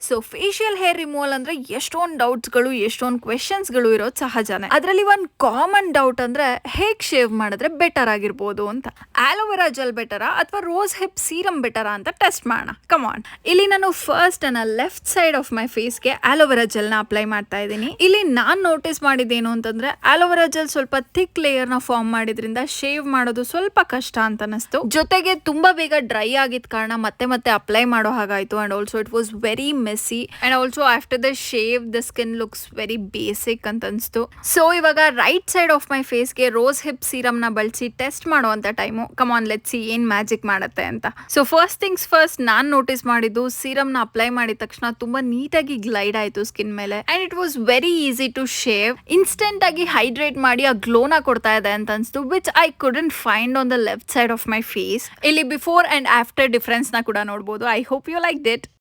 So facial hair removal ಅಂದ್ರೆ ಎಷ್ಟೊಂದು ಡೌಟ್ಸ್ಗಳು ಎಷ್ಟೊಂದು ಕ್ವೆಶನ್ಸ್ಗಳು ಇರೋದು ಸಹಜನೇ. ಅದರಲ್ಲಿ ಒಂದು ಕಾಮನ್ ಡೌಟ್ ಅಂದ್ರೆ ಹೇಗ್ ಶೇವ್ ಮಾಡಿದ್ರೆ ಬೆಟರ್ ಆಗಿರ್ಬೋದು ಅಂತ. ಆಲೋವೆರಾ ಜೆಲ್ ಬೆಟರಾ ಅಥವಾ ರೋಸ್ ಹಿಪ್ ಸೀರಮ್ ಬೆಟರಾ ಅಂತ ಟೆಸ್ಟ್ ಮಾಡೋಣ. ಕಮಾನ್. ಇಲ್ಲಿ ನಾನು ಫಸ್ಟ್ ನನ್ನ ಲೆಫ್ಟ್ ಸೈಡ್ ಆಫ್ ಮೈ ಫೇಸ್ಗೆ ಆಲೋವೆರಾ ಜೆಲ್ ನ ಅಪ್ಲೈ ಮಾಡ್ತಾ ಇದ್ದೀನಿ. ಇಲ್ಲಿ ನಾನ್ ನೋಟಿಸ್ ಮಾಡಿದ್ದೇನು ಅಂತಂದ್ರೆ ಆಲೋವೆರಾ ಜೆಲ್ ಸ್ವಲ್ಪ ಥಿಕ್ ಲೇಯರ್ ನ ಫಾರ್ಮ್ ಮಾಡಿದ್ರಿಂದ ಶೇವ್ ಮಾಡೋದು ಸ್ವಲ್ಪ ಕಷ್ಟ ಅಂತ ಅನಿಸ್ತು. ಜೊತೆಗೆ ತುಂಬಾ ಬೇಗ ಡ್ರೈ ಆಗಿದ ಕಾರಣ ಮತ್ತೆ ಮತ್ತೆ ಅಪ್ಲೈ ಮಾಡೋ ಹಾಗಾಯ್ತು. And also it was very messy and also after the shave the skin looks very basic ಅಂತ ಅನಿಸ್ತು. ಸೊ ಇವಾಗ ರೈಟ್ ಸೈಡ್ ಆಫ್ ಮೈ ಫೇಸ್ಗೆ ರೋಸ್ ಹಿಪ್ ಸೀರಮ್ ನ ಬಳಸಿ ಟೆಸ್ಟ್ ಮಾಡುವಂತ ಟೈಮು. ಕಮಾನ್ ಲೆಟ್ಸ್ ಸಿ ಏನ್ ಮ್ಯಾಜಿಕ್ ಮಾಡುತ್ತೆ ಅಂತ. ಸೊ ಫಸ್ಟ್ ಥಿಂಗ್ಸ್ ಫಸ್ಟ್ ನಾನ್ ನೋಟಿಸ್ ಮಾಡಿದ್ದು ಸೀರಮ್ ನ ಅಪ್ಲೈ ಮಾಡಿದ ತಕ್ಷಣ ತುಂಬಾ ನೀಟಾಗಿ ಗ್ಲೈಡ್ ಆಯ್ತು ಸ್ಕಿನ್ ಮೇಲೆ and it was very easy to shave. Instant ಆಗಿ ಹೈಡ್ರೇಟ್ ಮಾಡಿ ಆ ಗ್ಲೋನ ಕೊಡ್ತಾ ಇದೆ ಅಂತ ಅನ್ಸ್ತು, which I couldn't find on the left side of my face. ಇಲ್ಲಿ ಬಿಫೋರ್ ಅಂಡ್ ಆಫ್ಟರ್ ಡಿಫರೆನ್ಸ್ ನ ಕೂಡ ನೋಡಬಹುದು. I hope you like that.